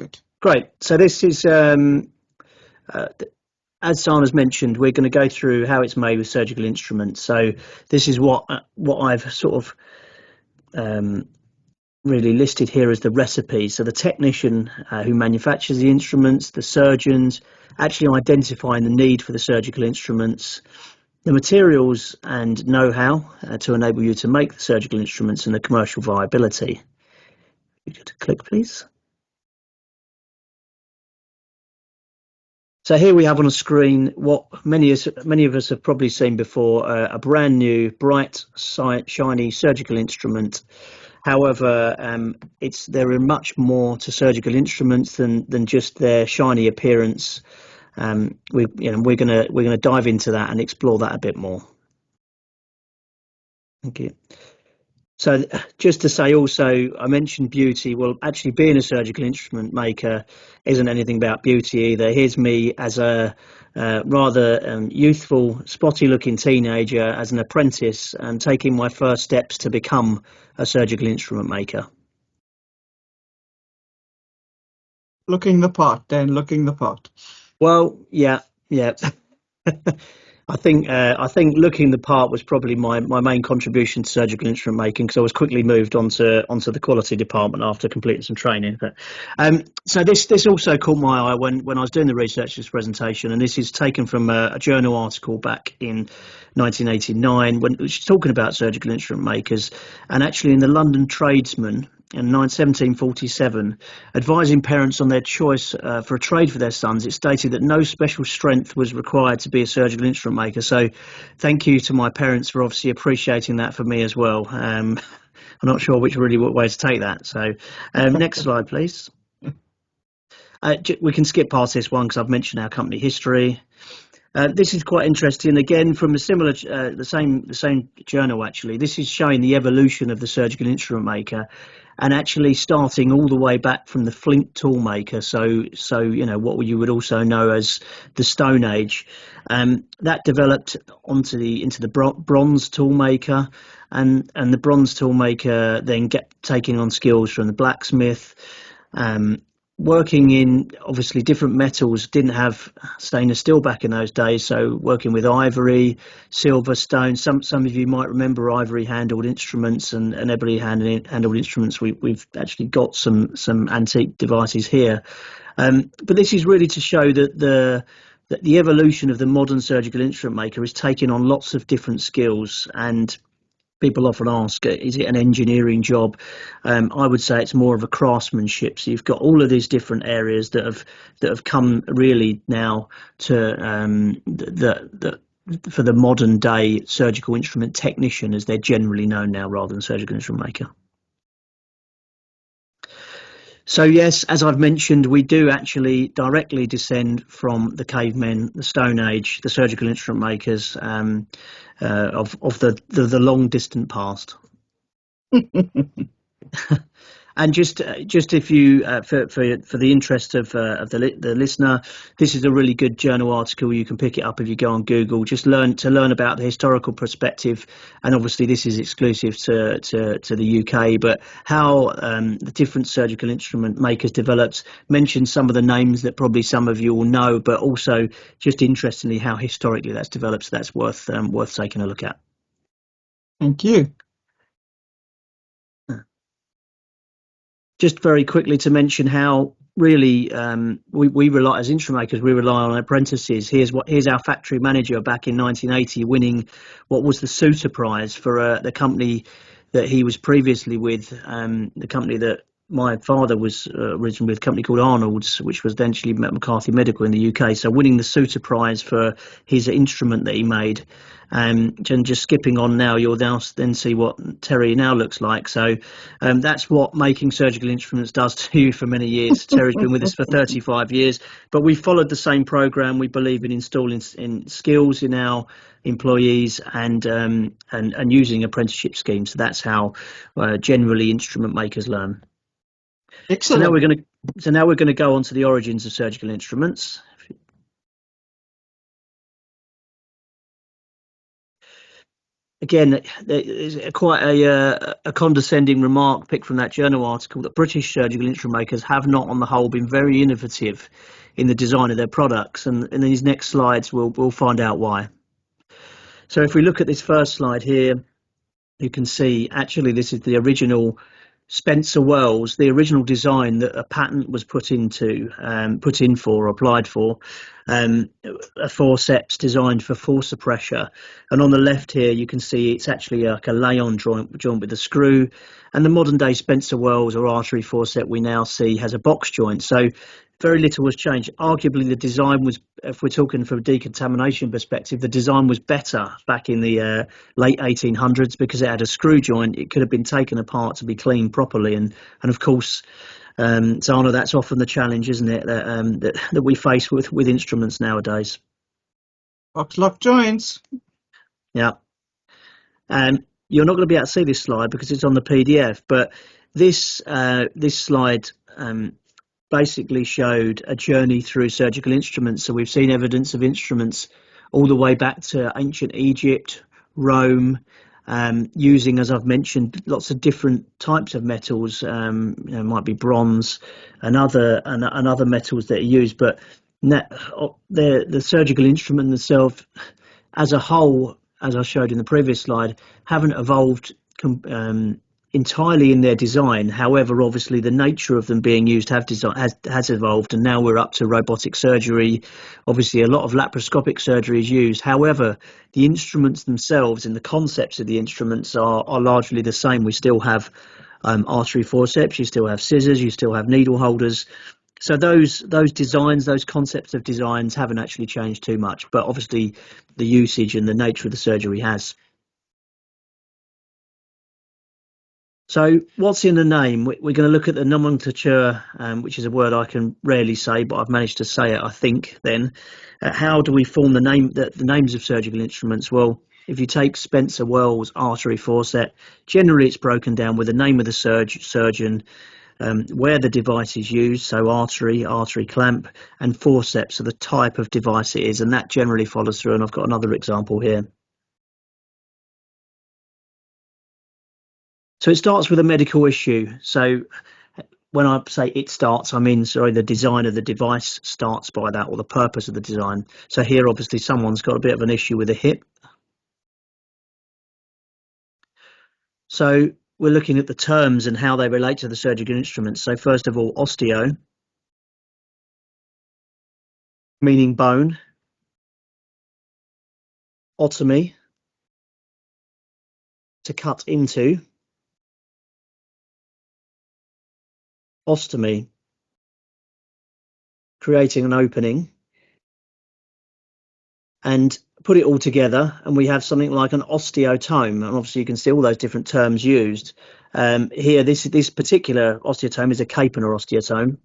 good. Great. So this is, as Sana's mentioned, we're going to go through how it's made with surgical instruments. So this is what I've sort of really listed here as the recipe. So the technician who manufactures the instruments, the surgeons, actually identifying the need for the surgical instruments, the materials and know-how to enable you to make the surgical instruments, and the commercial viability. You could click, please. So here we have on a screen what many of us have probably seen before, a brand new, bright, shiny surgical instrument. However, there are much more to surgical instruments than just their shiny appearance. We're gonna dive into that and explore that a bit more. Thank you. So just to say also, I mentioned beauty. Well, actually being a surgical instrument maker isn't anything about beauty either. Here's me as a rather youthful, spotty looking teenager as an apprentice, and taking my first steps to become a surgical instrument maker. Looking the part, then, looking the part. Well, yeah. I think looking the part was probably my main contribution to surgical instrument making, because I was quickly moved onto the quality department after completing some training. But so this also caught my eye when I was doing the research for this presentation, and this is taken from a journal article back in 1989, which is talking about surgical instrument makers, and actually in the London Tradesman in 1747, advising parents on their choice for a trade for their sons, it stated that no special strength was required to be a surgical instrument maker. So thank you to my parents for obviously appreciating that for me as well. I'm not sure which way to take that. So next slide, please. We can skip past this one because I've mentioned our company history. This is quite interesting, again from a similar, the same journal actually. This is showing the evolution of the surgical instrument maker, and actually starting all the way back from the flint tool maker. So what you would also know as the Stone Age. That developed into the bronze tool maker, and the bronze tool maker then taking on skills from the blacksmith. Working in obviously different metals, didn't have stainless steel back in those days, so working with ivory, silver, stone. Some of you might remember ivory handled instruments and ebony handled instruments. We've actually got some antique devices here, but this is really to show that the evolution of the modern surgical instrument maker is taking on lots of different skills. And people often ask, is it an engineering job? I would say it's more of a craftsmanship. So you've got all of these different areas that have come really now to for the modern day surgical instrument technician, as they're generally known now, rather than surgical instrument maker. So yes, as I've mentioned, we do actually directly descend from the cavemen, the Stone Age, the surgical instrument makers of the long distant past. And just if you for the interest of the listener, this is a really good journal article. You can pick it up if you go on Google. Just learn about the historical perspective, and obviously this is exclusive to the UK. But how the different surgical instrument makers developed. Mention some of the names that probably some of you will know, but also just interestingly how historically that's developed. So that's worth taking a look at. Thank you. Just very quickly to mention how really we rely, as instrument makers, we rely on apprentices. Here's our factory manager back in 1980 winning what was the Souter Prize for the company that he was previously with, the company that my father was originally with, a company called Arnold's, which was eventually McCarthy Medical in the UK. So winning the Souter Prize for his instrument that he made. And just skipping on now, you'll now then see what Terry now looks like. So that's what making surgical instruments does to you for many years. Terry's been with us for 35 years, but we followed the same program. We believe in installing in skills in our employees and using apprenticeship schemes. So that's how generally instrument makers learn. Excellent. So now we're going to go on to the origins of surgical instruments. again, there's quite a condescending remark picked from that journal article that British surgical instrument makers have not, on the whole, been very innovative in the design of their products. And in these next slides, we'll find out why. So if we look at this first slide here, you can see actually this is the original Spencer Wells, the original design that a patent was put in for or applied for, a forceps designed for force pressure. And on the left here, you can see it's actually like a lay-on joint with a screw. And the modern day Spencer Wells or artery forceps we now see has a box joint. So very little was changed. Arguably, the design was, if we're talking from a decontamination perspective, the design was better back in the late 1800s because it had a screw joint. It could have been taken apart to be cleaned properly. And of course, Zana, that's often the challenge, isn't it, that we face with instruments nowadays. Box lock joints. Yeah. And you're not going to be able to see this slide because it's on the PDF, but this slide basically showed a journey through surgical instruments. So we've seen evidence of instruments all the way back to ancient Egypt, Rome, using, as I've mentioned, lots of different types of metals. Might be bronze and other metals that are used, but the surgical instrument themselves as a whole, as I showed in the previous slide, haven't evolved entirely in their design. However, obviously the nature of them being used has evolved, and now we're up to robotic surgery. Obviously a lot of laparoscopic surgery is used. However, the instruments themselves and the concepts of the instruments are largely the same. We still have artery forceps, you still have scissors, you still have needle holders. So those designs, those concepts of designs haven't actually changed too much, but obviously the usage and the nature of the surgery has. So what's in the name? We're going to look at the nomenclature, which is a word I can rarely say, but I've managed to say it, I think, then. How do we form the names of surgical instruments? Well, if you take Spencer Wells artery forceps, generally it's broken down with the name of the surgeon, where the device is used, so artery clamp, and forceps, so the type of device it is, and that generally follows through. And I've got another example here. So it starts with a medical issue. So when I say it starts, I mean, sorry, the design of the device starts by that, or the purpose of the design. So here, obviously, someone's got a bit of an issue with a hip. So we're looking at the terms and how they relate to the surgical instruments. So first of all, osteo, meaning bone. Otomy, to cut into. Ostomy, creating an opening. And put it all together and we have something like an osteotome, and obviously you can see all those different terms used. Here, this particular osteotome is a Capener osteotome.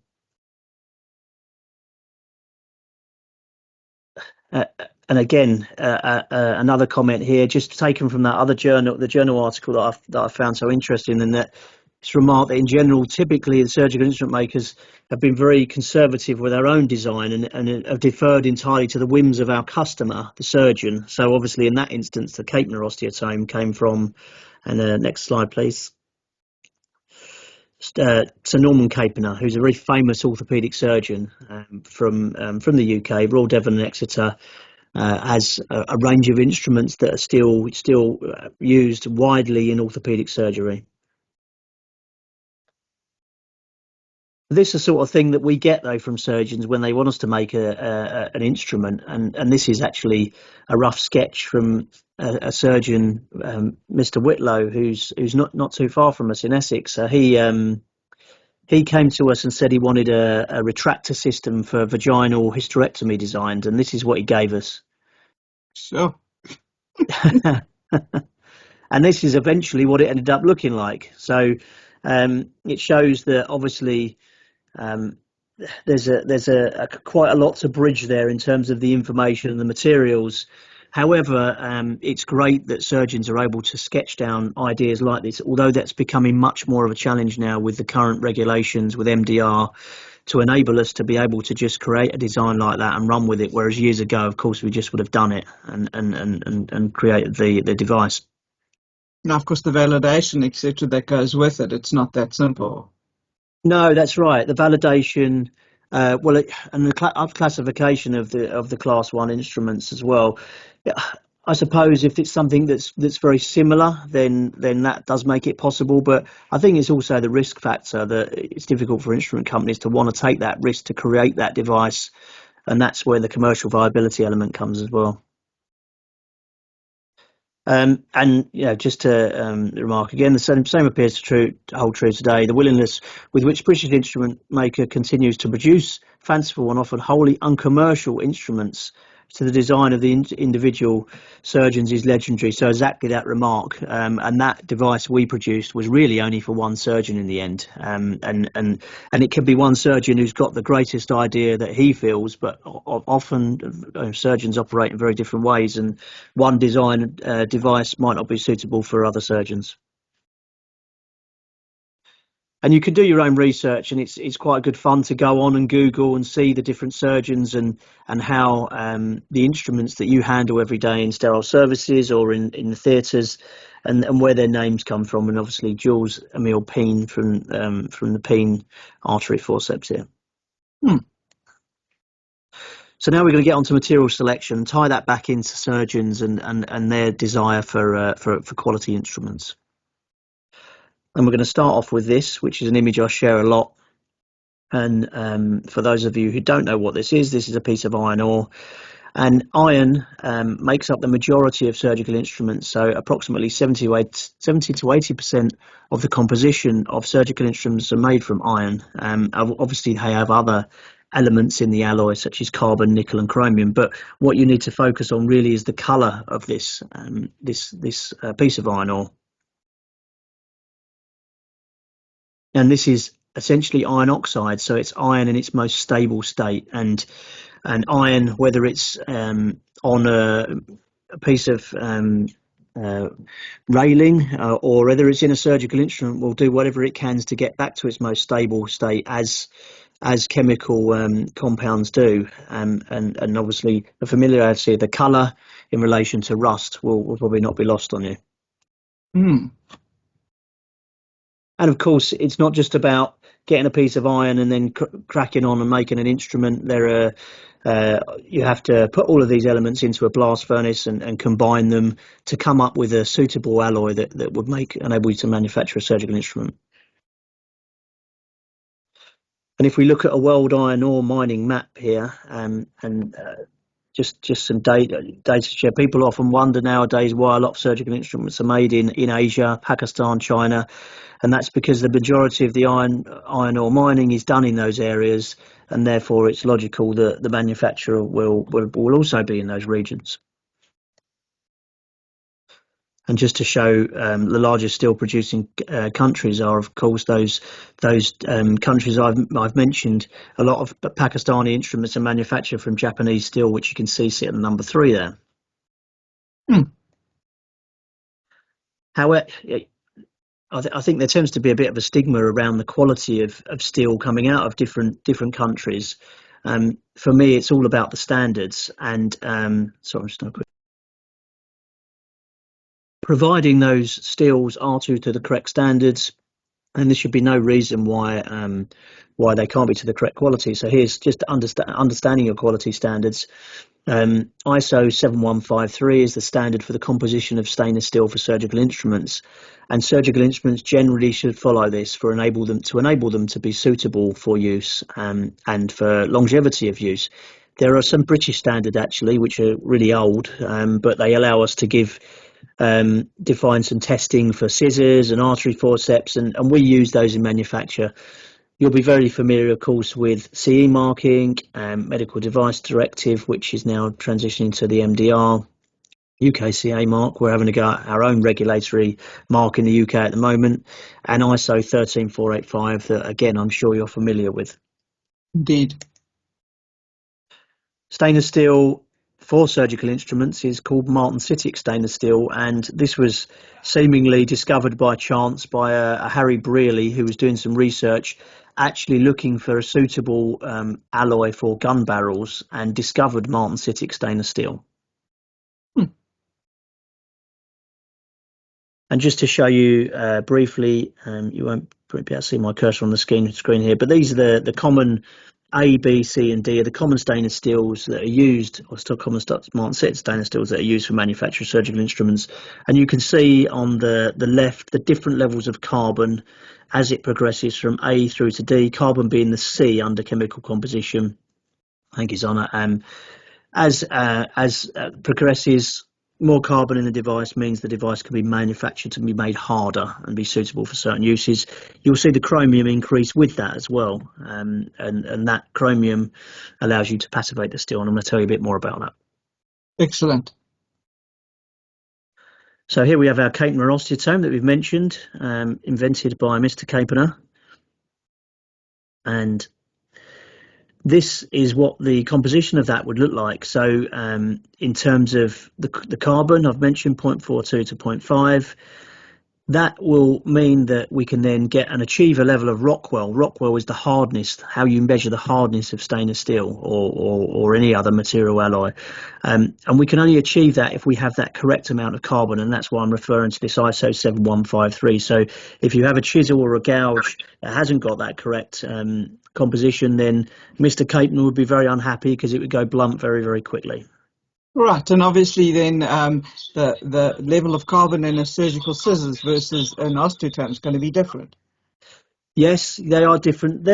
And again, another comment here, just taken from that other journal, the journal article that I found so interesting, and that it's remarked that in general, typically the surgical instrument makers have been very conservative with their own design and have deferred entirely to the whims of our customer, the surgeon. So obviously in that instance, the Capener osteotome came from, and next slide, please. Sir Norman Capener, who's a very famous orthopaedic surgeon from the UK, Royal Devon and Exeter, has a range of instruments that are still used widely in orthopaedic surgery. This is the sort of thing that we get though from surgeons when they want us to make an instrument, and this is actually a rough sketch from a surgeon, Mr. Whitlow, who's not too far from us in Essex. So he came to us and said he wanted a retractor system for vaginal hysterectomy designed, and this is what he gave us. So. And this is eventually what it ended up looking like. So it shows that obviously there's quite a lot to bridge there in terms of the information and the materials. However, it's great that surgeons are able to sketch down ideas like this, although that's becoming much more of a challenge now with the current regulations with MDR, to enable us to be able to just create a design like that and run with it. Whereas years ago, of course, we just would have done it and created the device. Now, of course, the validation, etc., that goes with it. It's not that simple. No, that's right. The validation, and the classification of the class one instruments as well. Yeah, I suppose if it's something that's very similar, then that does make it possible. But I think it's also the risk factor that it's difficult for instrument companies to want to take that risk to create that device, and that's where the commercial viability element comes as well. And just to remark again, the same appears to hold true today. The willingness with which British instrument maker continues to produce fanciful and often wholly uncommercial instruments to the design of the individual surgeons is legendary. So exactly that remark, and that device we produced was really only for one surgeon in the end, and it can be one surgeon who's got the greatest idea that he feels, but often surgeons operate in very different ways, and one design device might not be suitable for other surgeons. And you can do your own research, and it's quite good fun to go on and Google and see the different surgeons and how the instruments that you handle every day in sterile services or in the theatres, and where their names come from. And obviously Jules Emile Peen from the Peen artery forceps here. So now we're going to get onto material selection, tie that back into surgeons and their desire for quality instruments. And we're going to start off with this, which is an image I share a lot. And for those of you who don't know what this is a piece of iron ore. And iron makes up the majority of surgical instruments. So approximately 70 to 80% of the composition of surgical instruments are made from iron. Obviously, they have other elements in the alloy, such as carbon, nickel, and chromium. But what you need to focus on really is the colour of this piece of iron ore. And this is essentially iron oxide, so it's iron in its most stable state. And iron, whether it's on a piece of railing or whether it's in a surgical instrument, will do whatever it can to get back to its most stable state, as chemical compounds do. And obviously the familiarity of the colour in relation to rust will probably not be lost on you. And of course, it's not just about getting a piece of iron and then cracking on and making an instrument. You have to put all of these elements into a blast furnace and combine them to come up with a suitable alloy that would enable you to manufacture a surgical instrument. And if we look at a world iron ore mining map here, just some data to share. People often wonder nowadays why a lot of surgical instruments are made in Asia, Pakistan, China, and that's because the majority of the iron ore mining is done in those areas, and therefore it's logical that the manufacturer will also be in those regions. And just to show the largest steel producing countries are, of course, those countries I've mentioned. A lot of Pakistani instruments are manufactured from Japanese steel, which you can see sit at number 3 there. However, I think there tends to be a bit of a stigma around the quality of steel coming out of different countries. For me, it's all about the standards, and providing those steels are to the correct standards, and there should be no reason why they can't be to the correct quality. So here's just understanding your quality standards. ISO 7153 is the standard for the composition of stainless steel for surgical instruments, and surgical instruments generally should follow this for enable them to be suitable for use and for longevity of use. There are some British standards actually which are really old, but they allow us to define some testing for scissors and artery forceps, and we use those in manufacture. You'll be very familiar, of course, with CE marking, Medical Device Directive, which is now transitioning to the MDR, UKCA mark. We're having to go our own regulatory mark in the UK at the moment, and ISO 13485 that, again, I'm sure you're familiar with. Indeed. Stainless steel for surgical instruments is called martensitic stainless steel, and this was seemingly discovered by chance by a Harry Brearley, who was doing some research actually looking for a suitable alloy for gun barrels, and discovered martensitic stainless steel. And just to show you briefly, you won't be able to see my cursor on the screen here, but these are the common A, B, C, and D are the common stainless steels that are used, or still common smart set stainless steels that are used for manufacture of surgical instruments. And you can see on the left the different levels of carbon as it progresses from A through to D, carbon being the C under chemical composition. I think it's on it. As progresses, more carbon in the device means the device can be manufactured to be made harder and be suitable for certain uses. You'll see the chromium increase with that as well, and that chromium allows you to passivate the steel, and I'm going to tell you a bit more about that. Excellent. So here we have our Capener osteotome that we've mentioned, invented by Mr. Capener, and this is what the composition of that would look like. So in terms of the carbon, I've mentioned 0.42 to 0.5. That will mean that we can then get and achieve a level of Rockwell. Rockwell is the hardness, how you measure the hardness of stainless steel or any other material alloy. And we can only achieve that if we have that correct amount of carbon, and that's why I'm referring to this ISO 7153. So if you have a chisel or a gouge that hasn't got that correct composition, then Mr. Capener would be very unhappy because it would go blunt very, very quickly. Right, and obviously then the level of carbon in a surgical scissors versus an osteotome is going to be different. Yes, they are different.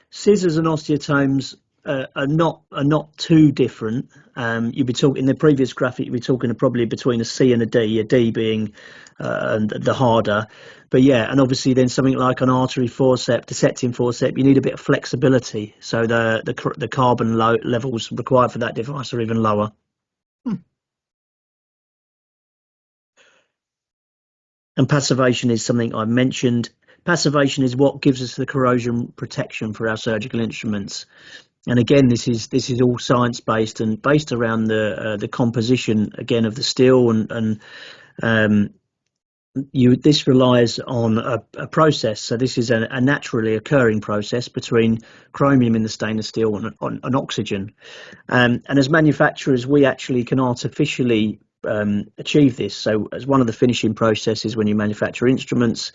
Scissors and osteotomes are not too different. You'd be talking in the previous graphic. You'd be talking probably between a C and a D. A D being the harder, but yeah, and obviously then something like an artery forceps, dissecting forceps, you need a bit of flexibility. So the carbon levels required for that device are even lower. And passivation is something I mentioned. Passivation is what gives us the corrosion protection for our surgical instruments. And again, this is all science based and based around the composition again of the steel, and this relies on a process. So this is a naturally occurring process between chromium in the stainless steel and oxygen. And as manufacturers, we actually can artificially achieve this. So as one of the finishing processes when you manufacture instruments,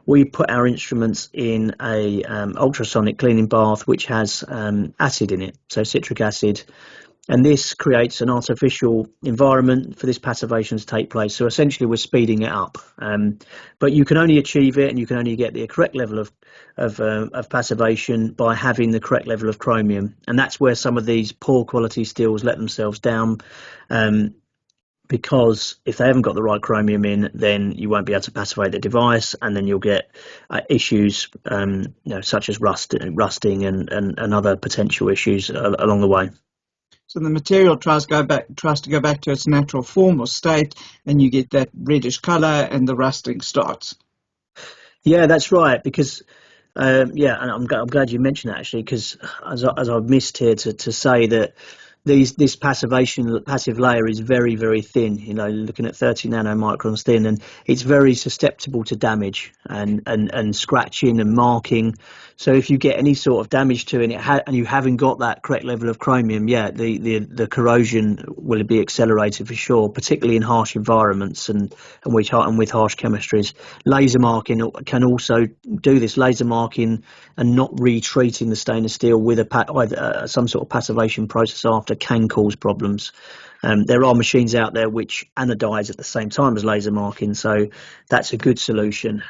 we put our instruments in a ultrasonic cleaning bath which has acid in it, so citric acid, and this creates an artificial environment for this passivation to take place. So essentially we're speeding it up, but you can only achieve it and you can only get the correct level of passivation by having the correct level of chromium, and that's where some of these poor quality steels let themselves down, because if they haven't got the right chromium in, then you won't be able to passivate the device, and then you'll get issues such as rusting and other potential issues along the way. So the material tries to go back to its natural form or state, and you get that reddish color and the rusting starts. Yeah, that's right. Because and I'm glad you mentioned that, actually, because as I've missed here to say that this passive layer is very, very thin, looking at 30 nanomicrons thin, and it's very susceptible to damage and scratching and marking. So if you get any sort of damage to it and you haven't got that correct level of chromium, the corrosion will be accelerated for sure, particularly in harsh environments and with harsh chemistries. Laser marking can also do this. Laser marking and not retreating the stainless steel with some sort of passivation process after can cause problems. There are machines out there which anodize at the same time as laser marking, so that's a good solution.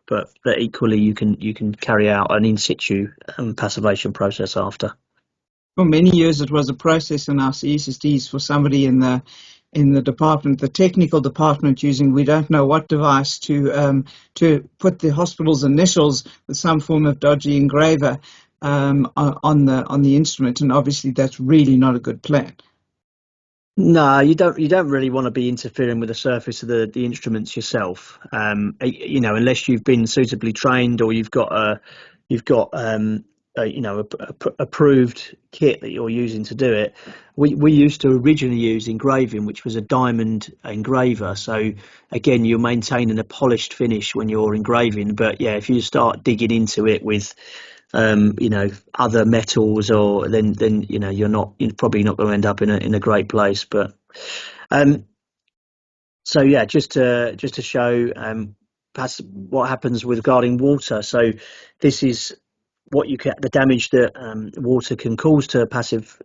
But equally, you can carry out an in situ passivation process after. For many years, it was a process in our CSSDs for somebody in the department, the technical department, using we don't know what device to put the hospital's initials with some form of dodgy engraver on the instrument, and obviously that's really not a good plan. No, you don't really want to be interfering with the surface of the instruments yourself. Unless you've been suitably trained or you've got approved kit that you're using to do it. We used to originally use engraving, which was a diamond engraver. So again, you're maintaining a polished finish when you're engraving. But yeah, if you start digging into it with other metals, or then you're probably not going to end up in a great place. But So yeah, just to show what happens with regarding water. So this is what you can, the damage that water can cause to a passive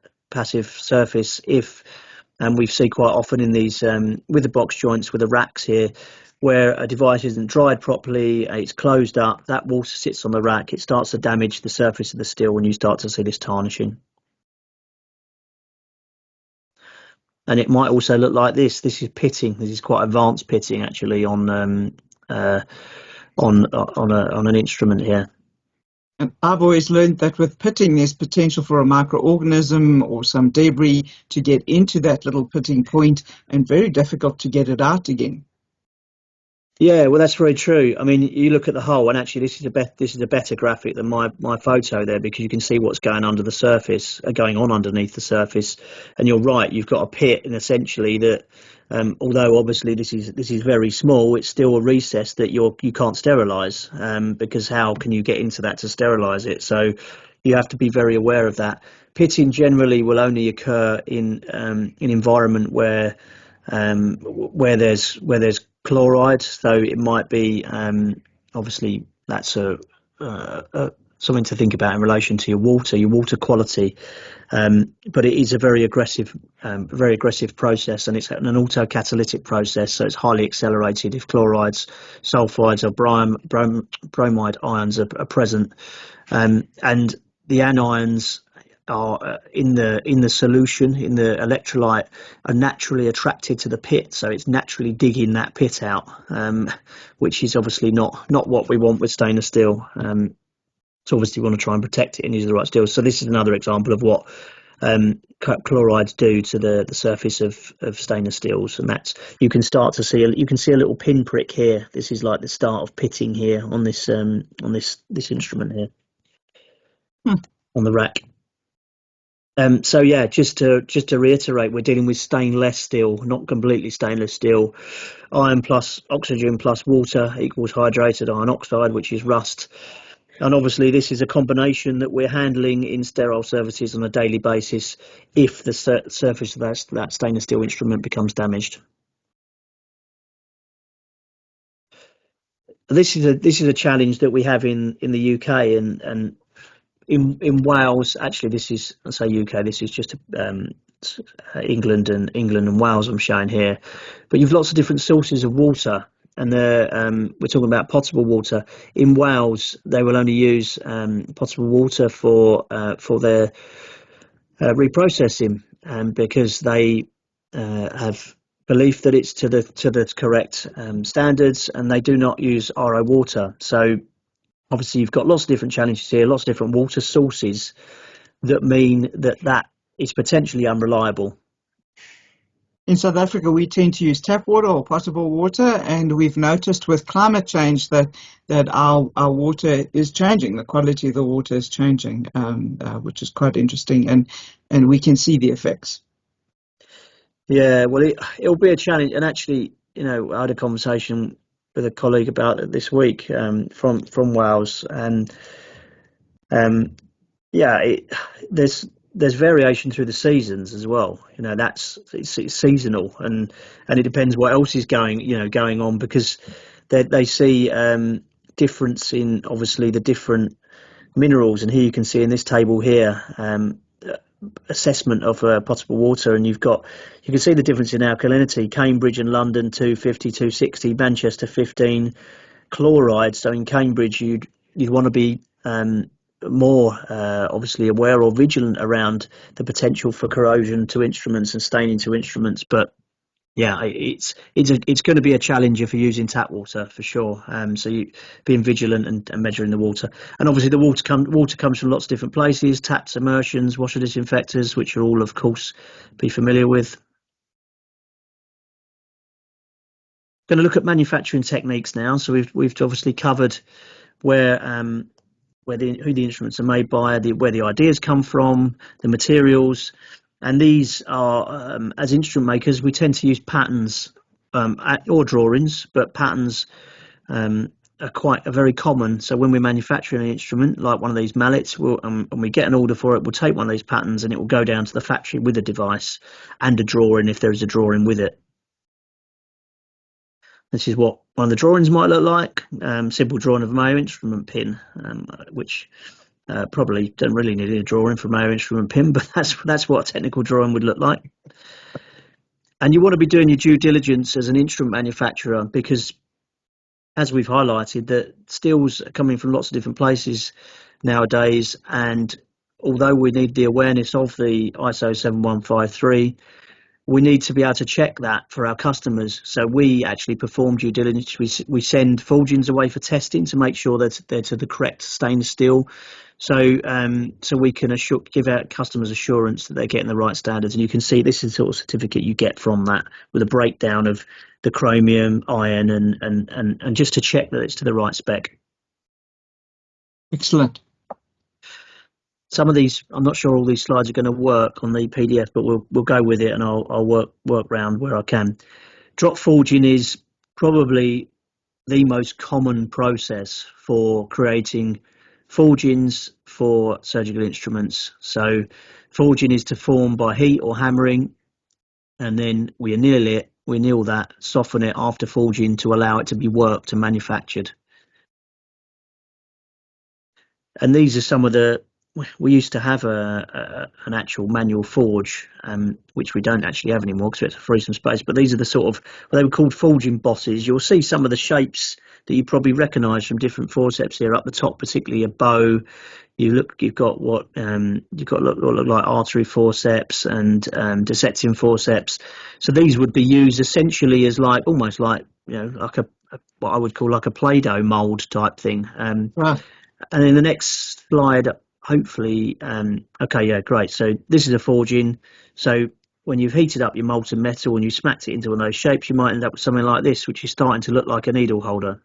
surface if, and we see quite often in these with the box joints with the racks here, where a device isn't dried properly, it's closed up, that water sits on the rack, it starts to damage the surface of the steel, and you start to see this tarnishing. And it might also look like this. This is pitting. This is quite advanced pitting actually uh, on an instrument here. And I've always learned that with pitting, there's potential for a microorganism or some debris to get into that little pitting point, and very difficult to get it out again. Yeah, well, that's very true. I mean, you look at the hole, and actually, this is a better graphic than my photo there, because you can see what's going under the surface, going on underneath the surface. And you're right, you've got a pit, and essentially that, although obviously this is very small, it's still a recess that you can't sterilise, because how can you get into that to sterilise it? So you have to be very aware of that. Pitting generally will only occur in an environment where there's chloride, so it might be obviously that's something to think about in relation to your water quality. But it is a very aggressive process, and it's an autocatalytic process, so it's highly accelerated if chlorides, sulfides, or bromide ions are present, and the anions are in the solution, in the electrolyte, are naturally attracted to the pit, so it's naturally digging that pit out, which is obviously not what we want with stainless steel. So obviously we want to try and protect it and use the right steel. So this is another example of what chlorides do to the surface of stainless steels, and that's, you can start to see you can see a little pinprick here. This is like the start of pitting here on this instrument here on the rack. So yeah, just to reiterate, we're dealing with stainless steel, not completely stainless steel. Iron plus oxygen plus water equals hydrated iron oxide, which is rust. And obviously this is a combination that we're handling in sterile surfaces on a daily basis if the surface of that stainless steel instrument becomes damaged. This is a challenge that we have in the UK, and in Wales. Actually, this is, I say UK, this is just England and Wales I'm showing here, but you've lots of different sources of water, and we're talking about potable water. In Wales, they will only use potable water for their reprocessing, because they have belief that it's to the correct standards, and they do not use RO water. So obviously you've got lots of different challenges here, lots of different water sources that mean that is potentially unreliable. In South Africa, we tend to use tap water or potable water, and we've noticed with climate change that our water is changing. The quality of the water is changing, which is quite interesting, and we can see the effects. Yeah, well, it'll be a challenge. And actually, I had a conversation with a colleague about it this week, from Wales, and yeah, there's variation through the seasons as well. It's seasonal, and it depends what else is going on, because they see difference in obviously the different minerals. And here you can see in this table here, assessment of potable water, and you can see the difference in alkalinity. Cambridge and London 250, 260, Manchester 15. Chloride, so in Cambridge you'd want to be more obviously aware or vigilant around the potential for corrosion to instruments and staining to instruments. But yeah, it's going to be a challenge if you're using tap water for sure. So you being vigilant and measuring the water, and obviously the water comes from lots of different places: taps, immersions, washer disinfectors, which are all, of course, be familiar with. Going to look at manufacturing techniques now. So we've obviously covered where who the instruments are made by, where the ideas come from, the materials. And these are, as instrument makers, we tend to use patterns or drawings, but patterns are very common. So when we're manufacturing an instrument like one of these mallets, and we get an order for it, we'll take one of these patterns and it will go down to the factory with a device and a drawing if there is a drawing with it. This is what one of the drawings might look like. Simple drawing of a Mayo instrument pin, which probably don't really need a drawing for a Mayo instrument pin, but that's what a technical drawing would look like. And you want to be doing your due diligence as an instrument manufacturer, because as we've highlighted, that steels are coming from lots of different places nowadays, and although we need the awareness of the ISO 7153, we need to be able to check that for our customers. So we actually perform due diligence. We send forgings away for testing to make sure that they're to the correct stainless steel. So we can give our customers assurance that they're getting the right standards. And you can see this is the sort of certificate you get from that, with a breakdown of the chromium, iron, and just to check that it's to the right spec. Excellent. Some of these, I'm not sure all these slides are going to work on the PDF, but we'll go with it, and I'll work round where I can. Drop forging is probably the most common process for creating forgings for surgical instruments. So forging is to form by heat or hammering, and then we anneal that, soften it after forging to allow it to be worked and manufactured. And these are some of the, we used to have an actual manual forge, which we don't actually have anymore because we had to free some space. But these are the sort of, well, they were called forging bosses. You'll see some of the shapes that you probably recognise from different forceps here up the top, particularly a bow. You've got what look like artery forceps and dissecting forceps. So these would be used essentially as almost like like what I would call like a Play-Doh mould type thing. Right. And in the next slide, hopefully, okay, yeah, great. So this is a forging. So when you've heated up your molten metal and you smacked it into one of those shapes, you might end up with something like this, which is starting to look like a needle holder.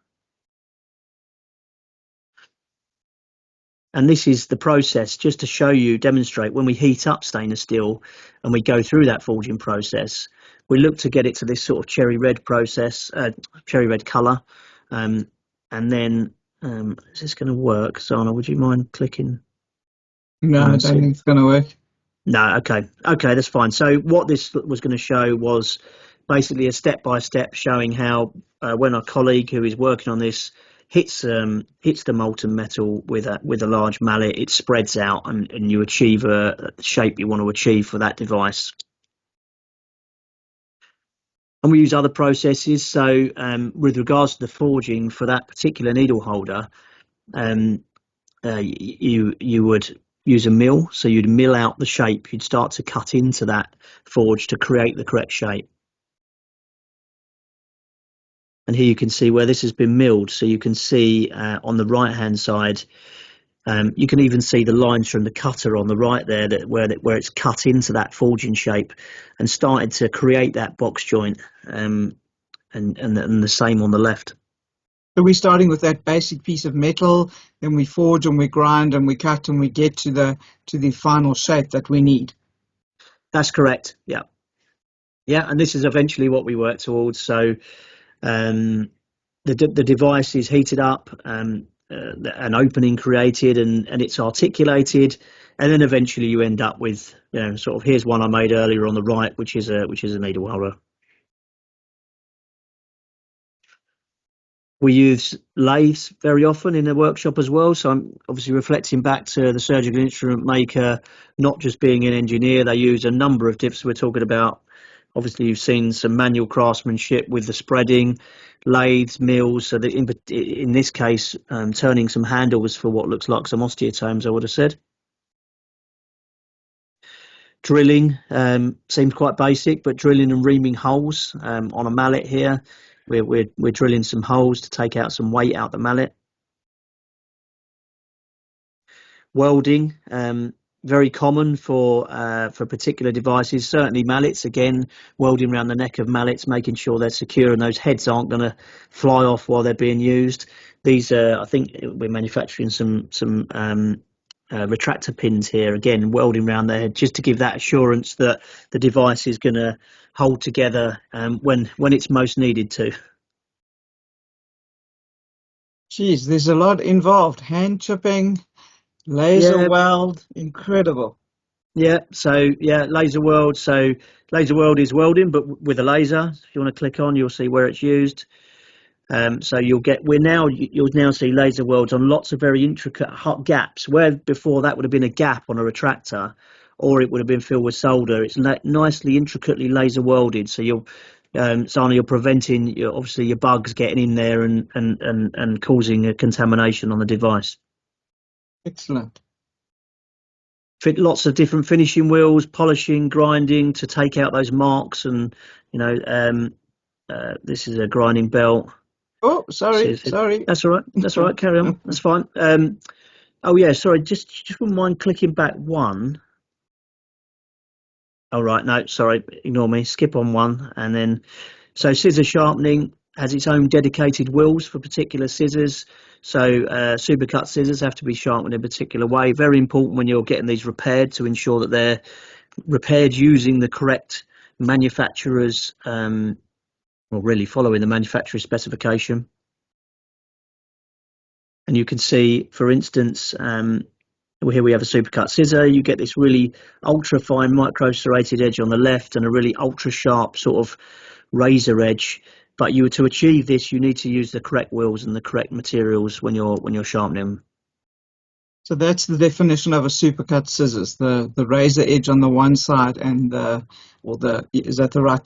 And this is the process, just to show you, demonstrate, when we heat up stainless steel and we go through that forging process, we look to get it to this sort of cherry red process, cherry red colour. And then, is this going to work? Sana, would you mind clicking? No, I don't think it's going to work. No, okay, that's fine. So what this was going to show was basically a step-by-step showing how when a colleague who is working on this hits the molten metal with a large mallet, it spreads out and you achieve a shape you want to achieve for that device. And we use other processes. So with regards to the forging for that particular needle holder, you would use a mill. So you'd mill out the shape. You'd start to cut into that forge to create the correct shape. And here you can see where this has been milled. So you can see on the right hand side, you can even see the lines from the cutter on the right there, where it's cut into that forging shape and started to create that box joint, and the same on the left. So we're starting with that basic piece of metal, then we forge and we grind and we cut and we get to the final shape that we need. That's correct. Yeah, and this is eventually what we work towards. So the device is heated up, an opening created, and it's articulated, and then eventually you end up with sort of, here's one I made earlier on the right, which is a needle holder. We use lathes very often in the workshop as well. So I'm obviously reflecting back to the surgical instrument maker, not just being an engineer. They use a number of dips. We're talking about, obviously, you've seen some manual craftsmanship with the spreading, lathes, mills. So that in this case, turning some handles for what looks like some osteotomes, I would have said. Drilling seems quite basic, but drilling and reaming holes on a mallet here. We're drilling some holes to take out some weight out the mallet. Welding, very common for particular devices. Certainly mallets, again, welding around the neck of mallets, making sure they're secure and those heads aren't going to fly off while they're being used. These are, I think we're manufacturing some retractor pins here, again, welding around the head just to give that assurance that the device is going to hold together when it's most needed to. Geez, there's a lot involved. Hand chipping, laser weld, incredible. Yeah, so laser weld. So laser weld is welding, but with a laser. If you want to click on, you'll see where it's used. So you'll now see laser welds on lots of very intricate hot gaps, where before that would have been a gap on a retractor, or it would have been filled with solder. It's nicely, intricately laser welded. So you're preventing obviously your bugs getting in there and causing a contamination on the device. Excellent. Fit lots of different finishing wheels, polishing, grinding to take out those marks, and this is a grinding belt. Oh, sorry. That's all right. That's all right. Carry on. That's fine. Oh yeah, sorry. Just wouldn't mind clicking back one. All right. No, sorry. Ignore me. Skip on one, and then so scissor sharpening has its own dedicated wheels for particular scissors. So supercut scissors have to be sharpened in a particular way. Very important when you're getting these repaired to ensure that they're repaired using the correct manufacturer's, really following the manufacturer's specification. And you can see, for instance, here we have a supercut scissor. You get this really ultra fine micro serrated edge on the left and a really ultra sharp sort of razor edge. But to achieve this, you need to use the correct wheels and the correct materials when you're sharpening. So that's the definition of a supercut scissors: the razor edge on the one side, and is that the right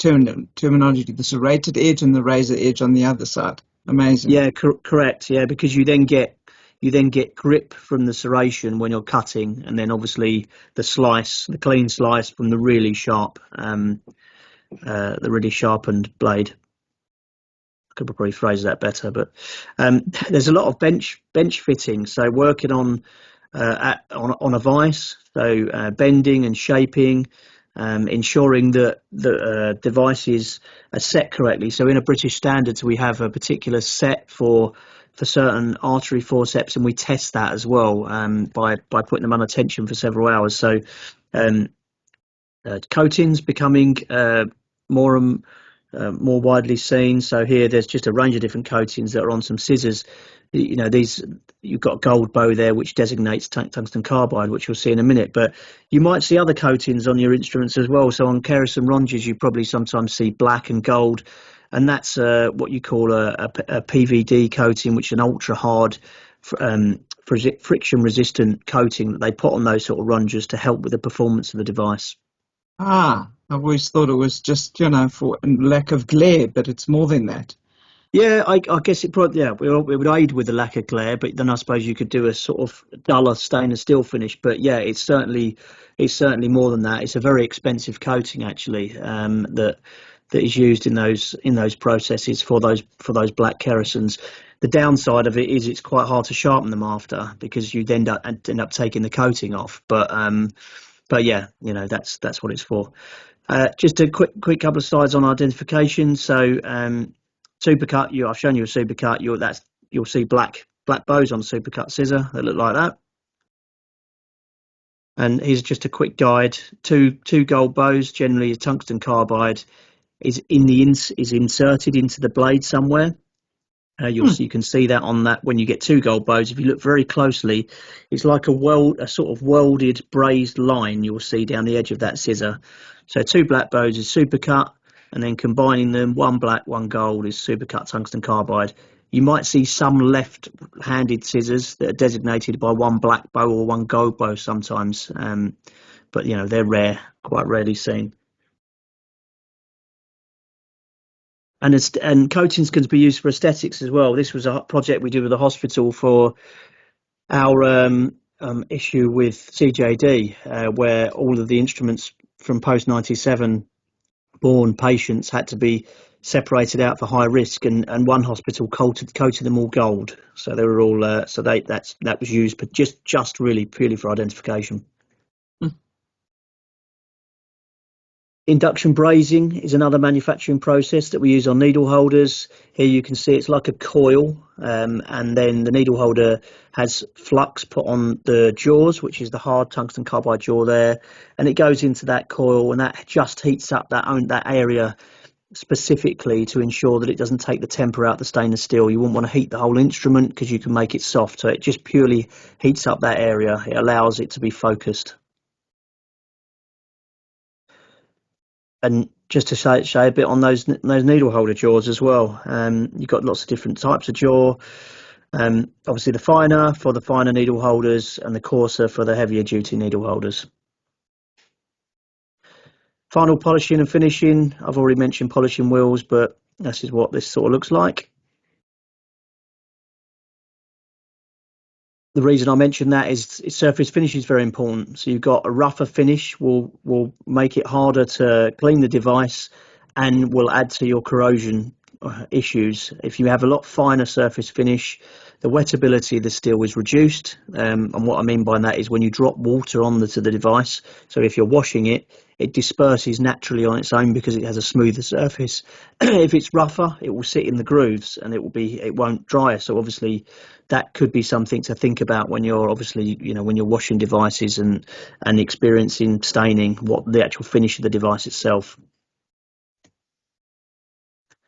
terminology? The serrated edge and the razor edge on the other side. Amazing. Yeah, correct. Yeah, because you then get grip from the serration when you're cutting, and then obviously the clean slice from the really sharpened blade. Could probably phrase that better, but there's a lot of bench fitting. So working on a vise, so bending and shaping, ensuring that the devices are set correctly. So in a British standards, we have a particular set for certain artery forceps, and we test that as well by putting them under tension for several hours. So coatings becoming more widely seen. So here there's just a range of different coatings that are on some scissors. You've got gold bow there, which designates tungsten carbide, which you'll see in a minute, but you might see other coatings on your instruments as well. So on Keres and Ronges, you probably sometimes see black and gold, and that's what you call a PVD coating, which is an ultra hard friction resistant coating that they put on those sort of Ronges to help with the performance of the device. I've always thought it was just, for lack of glare, but it's more than that. Yeah, I guess it probably, it would aid with the lack of glare, but then I suppose you could do a sort of duller stainless steel finish. But yeah, it's certainly more than that. It's a very expensive coating actually, that is used in those processes for those black kerosens. The downside of it is it's quite hard to sharpen them after, because you end up taking the coating off. But yeah, that's what it's for. Just a quick couple of slides on identification. So supercut, I've shown you a supercut. You'll see black bows on a supercut scissor that look like that. And here's just a quick guide. Two gold bows, generally a tungsten carbide, is inserted into the blade somewhere. You can see that on that when you get two gold bows. If you look very closely, it's like a sort of welded brazed line you'll see down the edge of that scissor. So two black bows is supercut, and then combining them, one black, one gold, is supercut tungsten carbide. You might see some left-handed scissors that are designated by one black bow or one gold bow sometimes, but they're rare, quite rarely seen. And coatings can be used for aesthetics as well. This was a project we did with the hospital for our issue with CJD, where all of the instruments from post-97 born patients had to be separated out for high risk, and one hospital coated them all gold. So they were all that was used, but just really purely for identification. Induction brazing is another manufacturing process that we use on needle holders. Here you can see it's like a coil, and then the needle holder has flux put on the jaws, which is the hard tungsten carbide jaw there, and it goes into that coil, and that just heats up that area specifically to ensure that it doesn't take the temper out the stainless steel. You wouldn't want to heat the whole instrument because you can make it soft, so it just purely heats up that area. It allows it to be focused. And just to say a bit on those needle holder jaws as well. You've got lots of different types of jaw. Obviously the finer for the finer needle holders and the coarser for the heavier duty needle holders. Final polishing and finishing. I've already mentioned polishing wheels, but this is what this sort of looks like. The reason I mention that is surface finish is very important. So you've got a rougher finish will make it harder to clean the device and will add to your corrosion issues. If you have a lot finer surface finish, the wettability of the steel is reduced. And what I mean by that is when you drop water onto the device, so if you're washing it, it disperses naturally on its own because it has a smoother surface. If it's rougher, it will sit in the grooves and it won't dry. So obviously that could be something to think about when you're when you're washing devices and experiencing staining, what the actual finish of the device itself.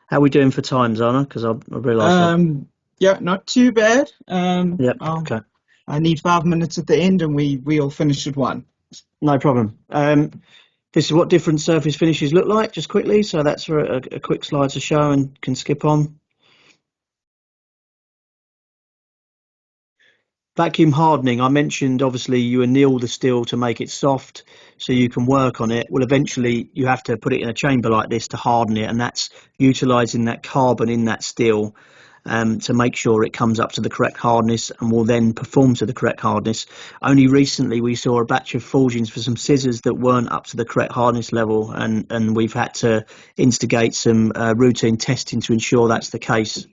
How are we doing for time, Zana? Because I realised. Yeah, not too bad. Yep. Okay. I need 5 minutes at the end, and we'll finish at 1. No problem. This is what different surface finishes look like, just quickly. So that's for a quick slide to show and can skip on. Vacuum hardening. I mentioned obviously you anneal the steel to make it soft so you can work on it. Well, eventually you have to put it in a chamber like this to harden it, and that's utilising that carbon in that steel to make sure it comes up to the correct hardness and will then perform to the correct hardness. Only recently we saw a batch of forgings for some scissors that weren't up to the correct hardness level, and we've had to instigate some routine testing to ensure that's the case.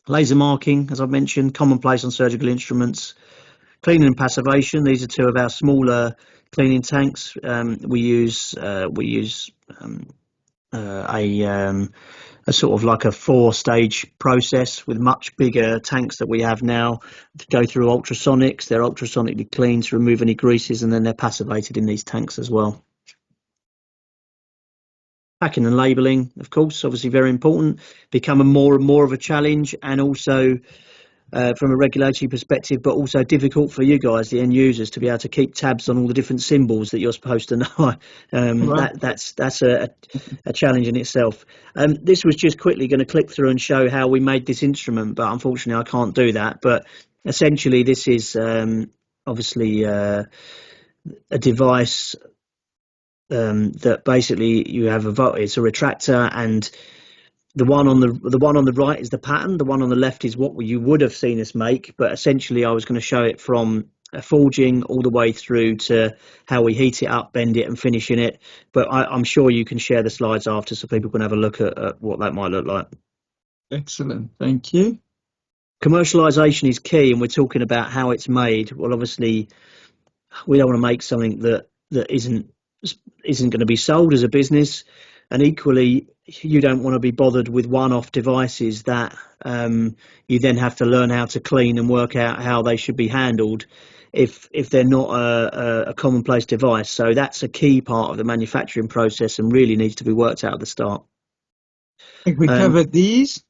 Laser marking, as I've mentioned, commonplace on surgical instruments. Cleaning and passivation, these are two of our smaller cleaning tanks. We use a sort of like a 4-stage process with much bigger tanks that we have now to go through ultrasonics. They're ultrasonically cleaned to remove any greases, and then they're passivated in these tanks as well. Packing and labelling, of course, obviously very important, becoming more and more of a challenge, and also from a regulatory perspective, but also difficult for you guys, the end users, to be able to keep tabs on all the different symbols that you're supposed to know. That's a challenge in itself. This was just quickly going to click through and show how we made this instrument, but unfortunately I can't do that. But essentially this is obviously a device that basically you have it's a retractor, and the one on the right is the pattern. The one on the left is what you would have seen us make, but essentially I was going to show it from a forging all the way through to how we heat it up, bend it and finish in it. But I'm sure you can share the slides after so people can have a look at what that might look like. Excellent, thank you. Commercialization is key, and we're talking about how it's made. Well, obviously we don't want to make something that isn't going to be sold as a business, and equally you don't want to be bothered with one-off devices that you then have to learn how to clean and work out how they should be handled if they're not a commonplace device. So that's a key part of the manufacturing process and really needs to be worked out at the start. I think we covered these.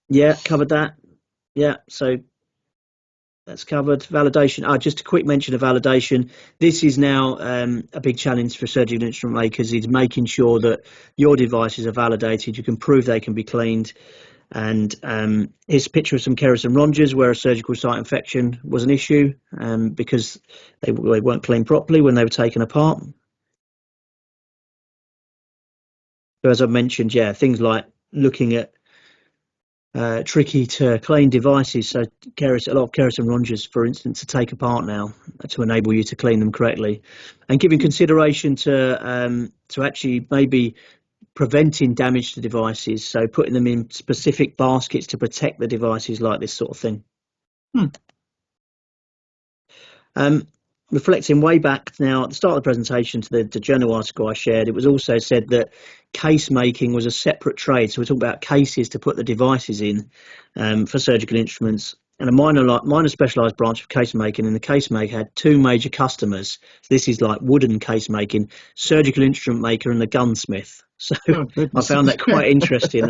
Yeah, covered that. Yeah, so that's covered. Validation. Just a quick mention of validation. This is now a big challenge for surgical instrument makers, is making sure that your devices are validated. You can prove they can be cleaned. And here's a picture of some kerris and rongers where a surgical site infection was an issue because they weren't cleaned properly when they were taken apart. So as I mentioned, yeah, things like looking at tricky to clean devices, so a lot of kerris and rongers, for instance, to take apart now to enable you to clean them correctly, and giving consideration to actually maybe preventing damage to devices, so putting them in specific baskets to protect the devices, like this sort of thing. Reflecting way back now at the start of the presentation to the journal article I shared, it was also said that case making was a separate trade. So we're talking about cases to put the devices in for surgical instruments, and a minor specialised branch of case making. And the case maker had two major customers. So this is like wooden case making, surgical instrument maker and the gunsmith. So I found that quite interesting.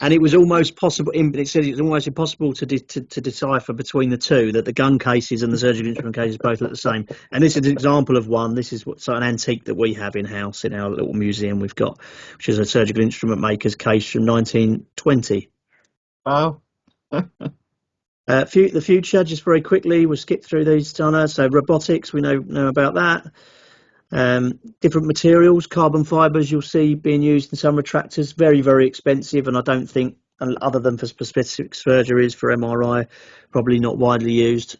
And it was almost possible. It said it was almost impossible to decipher between the two. That the gun cases and the surgical instrument cases both look the same. And this is an example of one. This is what's an antique that we have in house in our little museum we've got, which is a surgical instrument maker's case from 1920. Oh. The future, just very quickly, we'll skip through these, Donna. So robotics, we know about that. Different materials, carbon fibres you'll see being used in some retractors, very, very expensive, and I don't think, other than for specific surgeries, for MRI, probably not widely used.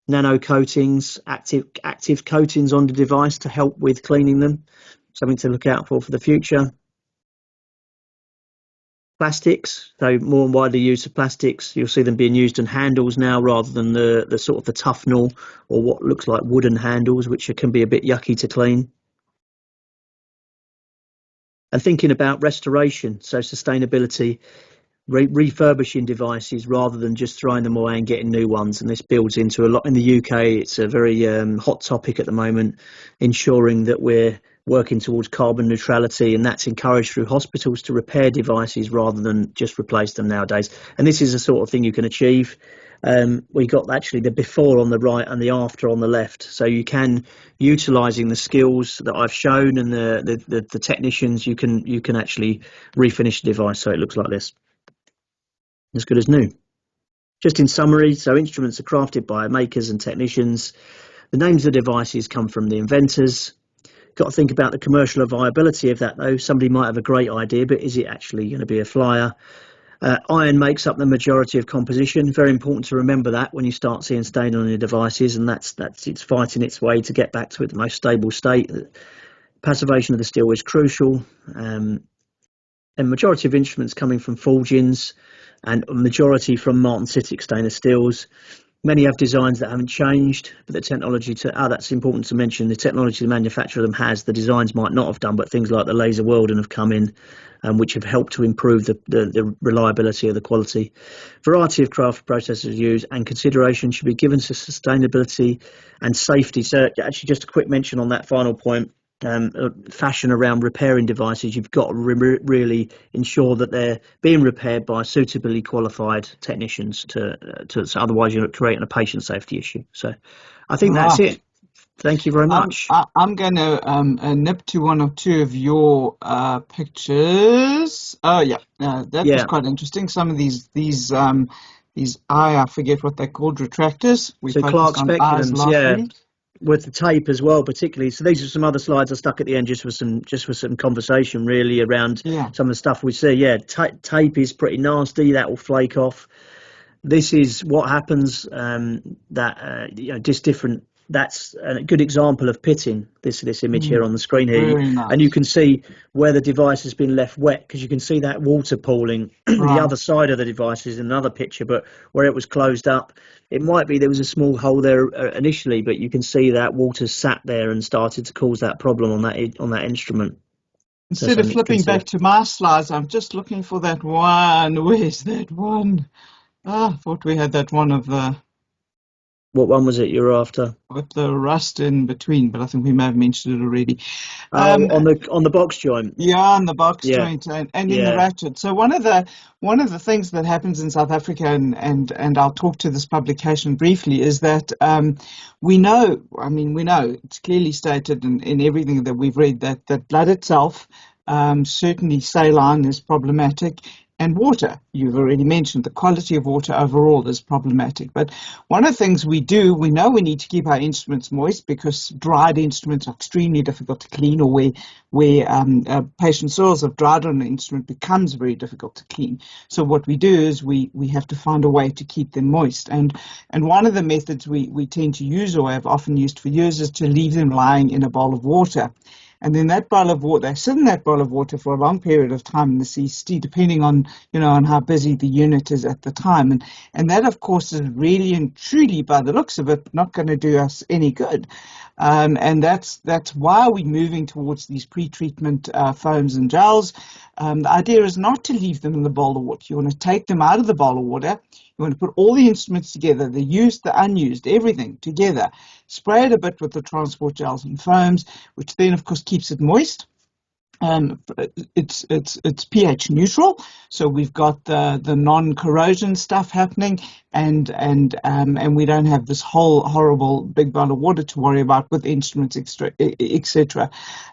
Nano coatings, active coatings on the device to help with cleaning them, something to look out for the future. Plastics, so more and widely use of plastics. You'll see them being used in handles now rather than the sort of the Tufnell or what looks like wooden handles, which can be a bit yucky to clean. And thinking about restoration, so sustainability, refurbishing devices rather than just throwing them away and getting new ones. And this builds into a lot in the UK. It's a very hot topic at the moment, ensuring that we're working towards carbon neutrality, and that's encouraged through hospitals to repair devices rather than just replace them nowadays. And this is the sort of thing you can achieve. We got actually the before on the right and the after on the left, so you can, utilising the skills that I've shown and the technicians, you can actually refinish the device so it looks like this, as good as new. Just in summary, so instruments are crafted by makers and technicians. The names of the devices come from the inventors. Got to think about the commercial viability of that though. Somebody might have a great idea, but is it actually going to be a flyer? Iron makes up the majority of composition. Very important to remember that when you start seeing stain on your devices, and that's it's fighting its way to get back to the most stable state. Passivation of the steel is crucial. And majority of instruments coming from forgings, and a majority from martensitic stainless steels. Many have designs that haven't changed, but the technology that's important to mention, the technology to manufacture them has, the designs might not have done, but things like the laser welding have come in, which have helped to improve the reliability of the quality. Variety of craft processes used, and consideration should be given to sustainability and safety. So actually just a quick mention on that final point. Fashion around repairing devices, you've got to really ensure that they're being repaired by suitably qualified technicians so otherwise you're creating a patient safety issue. So I think that's it. Thank you very much. I'm going to nip to one or two of your pictures. Oh yeah, that was quite interesting. Some of these I forget what they're called, retractors. We so Clark on eyes last week. With the tape as well, particularly. So these are some other slides I stuck at the end just for some conversation really around some of the stuff we see. Yeah, tape is pretty nasty. That will flake off. This is what happens. Just different. That's a good example of pitting. This image here on the screen here, nice. And you can see where the device has been left wet because you can see that water pooling. The other side of the device is in another picture, but where it was closed up, it might be there was a small hole there initially, but you can see that water sat there and started to cause that problem on that instrument. Instead of flipping back to my slides, I'm just looking for that one. Where's that one? I thought we had that one of the. What one was it you were after? With the rust in between, but I think we may have mentioned it already. On the box joint. Yeah, on the box joint and in the ratchet. So one of the things that happens in South Africa, and I'll talk to this publication briefly, is that we know it's clearly stated in everything that we've read that blood itself, certainly saline, is problematic. And water, you've already mentioned, the quality of water overall is problematic. But one of the things we know we need to keep our instruments moist because dried instruments are extremely difficult to clean, or where patient soils have dried on an instrument becomes very difficult to clean. So what we do is we have to find a way to keep them moist. And one of the methods we tend to use, or have often used for years, is to leave them lying in a bowl of water. And then that bowl of water, they sit in that bowl of water for a long period of time in the CST, depending on how busy the unit is at the time. And that, of course, is really and truly, by the looks of it, not going to do us any good. And that's why we're moving towards these pre-treatment foams and gels. The idea is not to leave them in the bowl of water. You want to take them out of the bowl of water. You want to put all the instruments together, the used, the unused, everything together. Spray it a bit with the transport gels and foams, which then, of course, keeps it moist. it's pH neutral, so we've got the non-corrosion stuff happening, and we don't have this whole horrible big bottle of water to worry about with instruments, etc.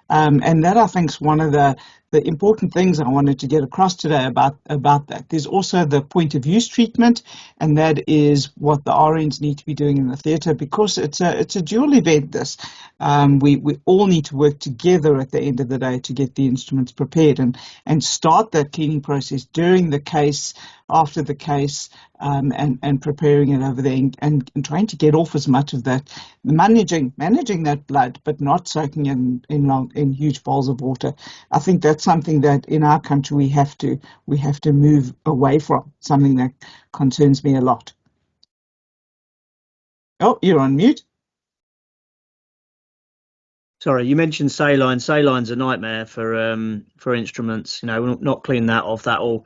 And that, I think, is one of the important things I wanted to get across today about that. There's also the point of use treatment, and that is what the RNs need to be doing in the theatre, because it's a dual event. This we all need to work together at the end of the day to get the instruments prepared and start that cleaning process during the case, after the case, and preparing it over there, and trying to get off as much of that, managing that blood, but not soaking in huge bowls of water. I think that's something that in our country we have to move away from. Something that concerns me a lot. Oh, you're on mute. Sorry, you mentioned saline. Saline's a nightmare for instruments. You know, not clean that off. That'll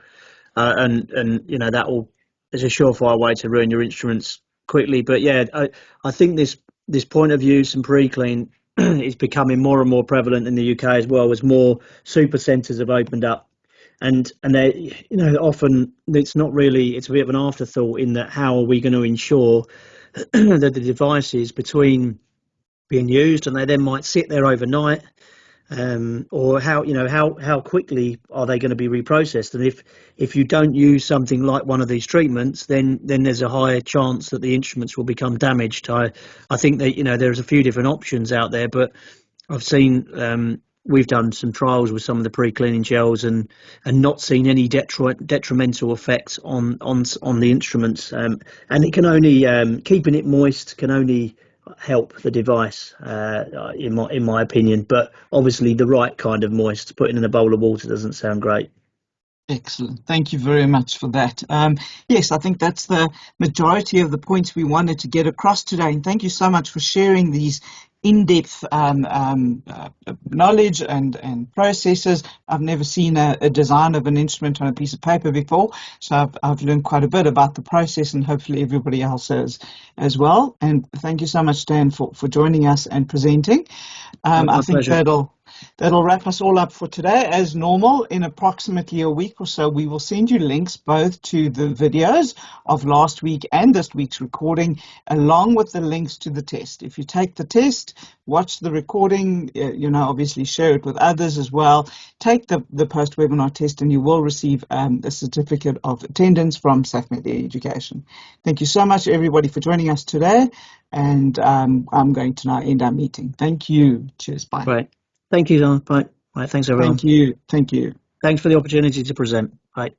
and you know that'll is a surefire way to ruin your instruments quickly. But yeah, I think this point of use and pre-clean is becoming more and more prevalent in the UK as well, as more super centres have opened up. And they, you know, often it's not really, it's a bit of an afterthought in that how are we going to ensure that the devices between being used and they then might sit there overnight, or how quickly are they going to be reprocessed? And if you don't use something like one of these treatments, then there's a higher chance that the instruments will become damaged. I think that, you know, there's a few different options out there, but I've seen, we've done some trials with some of the pre-cleaning gels and not seen any detrimental effects on the instruments, and it can only, keeping it moist can only help the device, in my opinion. But obviously the right kind of moist, putting in a bowl of water doesn't sound great. Excellent. Thank you very much for that. Yes, I think that's the majority of the points we wanted to get across today. And thank you so much for sharing these in-depth knowledge and processes. I've never seen a design of an instrument on a piece of paper before, so I've learned quite a bit about the process, and hopefully everybody else has as well. And thank you so much, Dan, for joining us and presenting. I think pleasure. that'll wrap us all up for today. As normal, in approximately a week or so, we will send you links both to the videos of last week and this week's recording, along with the links to the test. If you take the test, watch the recording, obviously share it with others as well. Take the post-webinar test and you will receive a certificate of attendance from SAF Education. Thank you so much, everybody, for joining us today. And I'm going to now end our meeting. Thank you. Cheers. Bye. Right. Thank you, Don. Bye. Right. Thanks, everyone. Thank you. Thank you. Thanks for the opportunity to present. Bye.